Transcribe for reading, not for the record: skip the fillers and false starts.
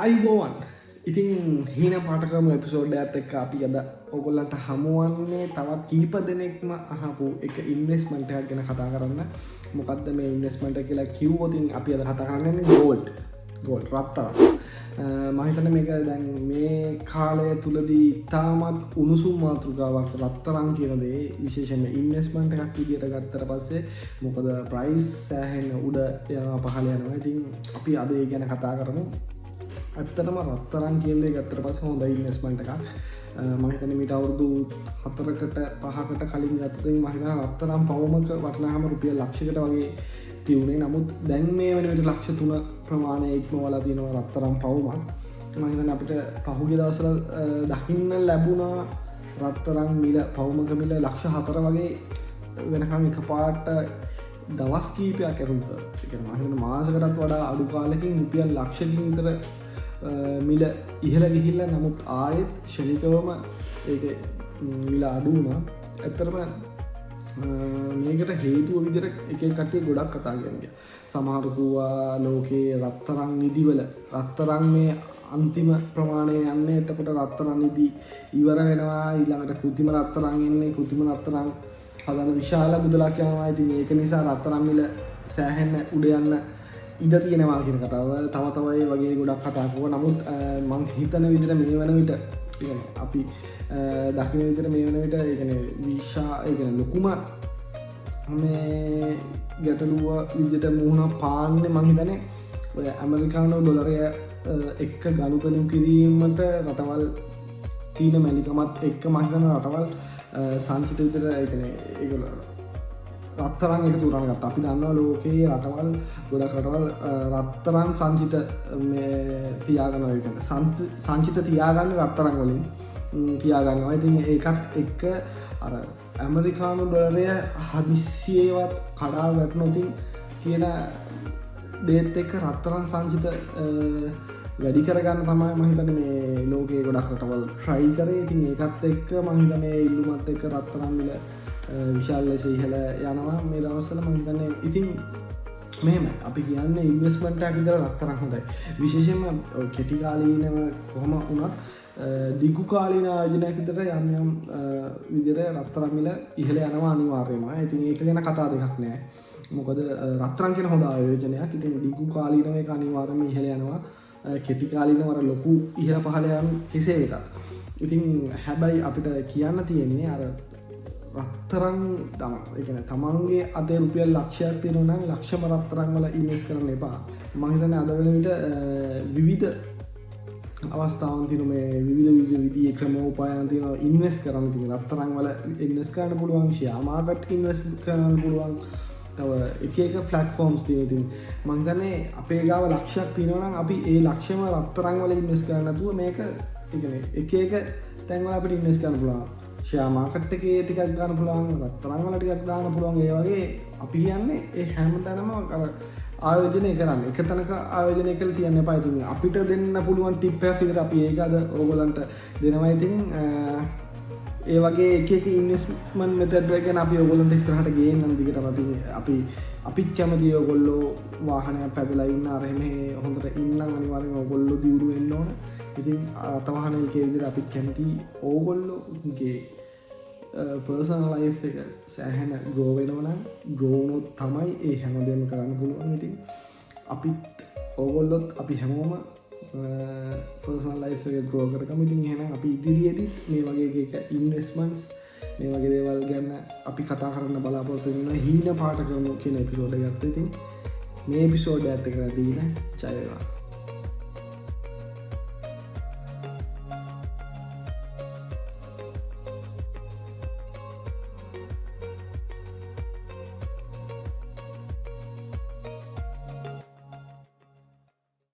අයිබෝවන් ඉතින් හීන පාටකරම එපිසෝඩ් එකත් එක්ක අපි අද ඔයගොල්ලන්ට හමුවන්නේ තවත් කීප දෙනෙක්ම අහපු එක ඉන්වෙස්ට්මන්ට් එකක් ගැන කතා කරන්න. මොකද්ද මේ ඉන්වෙස්ට්මන්ට් එක කියලා කිව්වොත් අපි අද කතා කරන්නේ ගෝල්ඩ් රත්තරන්. මම හිතන්නේ මේක දැන් මේ කාලය තුලදී ඉතාමත් උණුසුම් මාතෘකාවක් රත්තරන් කියන දේ විශේෂයෙන්ම ඉන්වෙස්ට්මන්ට් එකක් විදියට ගත්තට පස්සේ මොකද ප්‍රයිස් සෑහෙන උඩ යනවා පහළ යනවා. ඉතින් අපි අද ඒ ගැන කතා කරමු. ඇත්තටම රත්තරන් කියන දේ ගත්තට පස්සේ හොඳ ඉන්වෙස්ට්මන්ට් එකක්. මම හිතන්නේ මීට අවුරුදු 4කට 5කට කලින් ගත්තොත් මම හිතනවා රත්තරන් පවුමක වටිනාකම රුපියල් ලක්ෂයකට වගේ තියුනේ. නමුත් දැන් මේ වෙන විදිහට ලක්ෂ 3 ප්‍රමාණය ඉක්මවලා තියෙනවා රත්තරන් පවුමක්. මම හිතන්නේ අපිට පහුගිය දවස්වල දකින්න ලැබුණා රත්තරන් මිල පවුමක මිල ලක්ෂ 4 වගේ වෙනකම් එකපාරට දවස් කීපයක් ඇතුළත. ඒ කියන්නේ මම හිතන්නේ මාසයකටත් වඩා අඩු කාලෙකින් රුපියල් ලක්ෂකින් විතර මිල ඉහළ ගිහිල්ලා නමුත් ආයෙත් ශනිකවම ඒක මිල අඩු වුණා. ඇත්තටම මේකට හේතුව විදිහට එක එක කට්ටිය ගොඩක් කතා කරනවා. සමහරු කිව්වා ලෝකයේ රත්තරන් නිදිවල රත්තරන් මේ අන්තිම ප්‍රමාණය යන්නේ. එතකොට රත්තරන් නිදි ඉවර වෙනවා. ඊළඟට කෘතිම රත්තරන් එන්නේ. කෘතිම රත්තරන් හදන විශාල මුදලක් යනවා. ඉතින් ඒක නිසා රත්තරන් මිල සෑහෙන උඩ යන්න ඉඩ තියෙනවා කියන කතාව තව තව ඒ වගේ ගොඩක් කතා කරනවා. නමුත් මම හිතන විදිහට මේ වෙන විට අපි දකින්න විදිහට මේ වෙන විට ඒ කියන්නේ ලොකුම මේ ගැටලුව විදිහට මුහුණ පාන්නේ මම හිතන්නේ ඔය ඇමරිකානු ඩොලරය එක්ක ගනුදෙනු කිරීමට රටවල් තීන මැලිකමත් එක්ක මම හිතන රටවල් සංචිත විදිහට ඒ කියන්නේ ඒගොල්ලෝ රත්තරන් එකතු කරන ගත්තා. අපි දන්නවා ලෝකයේ රටවල් ගොඩක් රටවල් රත්තරන් සංචිත මේ තියාගන්නවා. ඒ කියන්නේ සංචිත තියාගන්න රත්තරන් වලින් තියාගන්නවා. ඉතින් ඒකත් එක්ක අර ඇමරිකානු ඩොලරය හදිස්සියේවත් කඩා වැටුණොත් කියන දේත් එක්ක රත්තරන් සංචිත වැඩි කරගන්න තමයි මම හිතන්නේ මේ ලෝකයේ ගොඩක් රටවල් try කරේ. ඉතින් ඒකත් එක්ක මම හිතන්නේ ඉල්ලුමත් එක්ක රත්තරන් මිල විශාල ලෙස ඉහළ යනවා මේ දවස්වල. මම හිතන්නේ ඉතින් මෙහෙම අපි කියන්නේ ඉන්වෙස්ට්මන්ට් එකක් විතර රත්තරන් හොඳයි. විශේෂයෙන්ම කෙටි කාලීනව කොහොම වුණත් දිගු කාලීන ආයෝජනයක් විතර යම් යම් විදිහට රත්තරන් මිල ඉහළ යනවා අනිවාර්යයෙන්ම. ඉතින් ඒක ගැන කතා දෙකක් නෑ. මොකද රත්තරන් කියන හොඳ ආයෝජනයක්. ඉතින් දිගු කාලීනව ඒක අනිවාර්යයෙන්ම ඉහළ යනවා. කෙටි කාලීනව අර ලොකු ඉහළ පහළ යන කෙසේ වෙතත්. ඉතින් හැබැයි අපිට කියන්න තියෙන්නේ අර රත්තරන් තමන්ගේ අතේ රුපියල් ලක්ෂයක් තියෙනවා නම් ලක්ෂම රත්තරන් වල ඉන්වෙස්ට් කරන්න එපා. මම හිතන්නේ අද වෙන විට විවිධ අවස්ථාවන් තියෙනවා මේ විවිධ විදිහේ ක්‍රමෝපායන් තියෙනවා ඉන්වෙස්ට් කරන්න තියෙන රත්තරන් වල ඉන්වෙස්ට් කරන්න පුළුවන්, ෂෙයා මාකට් ඉන්වෙස්ට් කරන්න පුළුවන්. තව එක එක ප්ලැට්ෆෝම්ස් තියෙනවා. ඉතින් මම හිතන්නේ අපේ ගාව ලක්ෂයක් තියෙනවා නම් අපි ඒ ලක්ෂම රත්තරන් වල ඉන්වෙස්ට් කරන්න නැතුව මේක එක එක තැන් වල අපිට ඉන්වෙස්ට් කරන්න පුළුවන්. ෂෙයා මාකට් එකේ ටිකක් ගන්න පුළුවන්, රත්තරන් වල ටිකක් දාන්න පුළුවන්. ඒ වගේ අපි කියන්නේ ඒ හැමතැනම අර ආයෝජනය කරන්න. එක තැනක ආයෝජනය කරලා තියන්න එපා. ඉතින් අපිට දෙන්න පුළුවන් ටිප් එකක් විතර අපි ඒක අද ඕගොල්ලන්ට දෙනවා. ඉතින් ඒ වගේ එක එක ඉන්වෙස්ට්මන්ට් මෙතඩ් එක ගැන අපි ඕගොල්ලන්ට ඉස්සරහට ගේන්නම් දිගටම. අපිත් කැමතියි ඕගොල්ලෝ වාහනයක් පැදලා ඉන්න අර එහෙම හොඳට ඉන්නම් අනිවාර්යෙන් ඕගොල්ලෝ දියුණු වෙන්න ඕන. ඉතින් අතවහන එකේ විදිහට අපිත් කැමතියි ඕගොල්ලෝගේ පර්සනල් ලයිෆ් එක සෑහෙන ග්‍රෝ වෙනවා නම් ග්‍රෝ වුණොත් තමයි ඒ හැමදේම කරන්න පුළුවන්. ඉතින් අපිත් ඕගොල්ලොත් අපි හැමෝම පර්සනල් ලයිෆ් එක ග්‍රෝ කරගමු. ඉතින් එහෙනම් අපි ඉදිරියේදී මේ වගේ එක ඉන්වෙස්ට්මන්ට්ස් මේ වගේ දේවල් ගැන අපි කතා කරන්න බලාපොරොත්තු වෙනවා. හීන පාට කරමු කියන එපිසෝඩ් එකත්. ඉතින් මේ එපිසෝඩ් එකත් එක්ක දීලා ජය වේවා.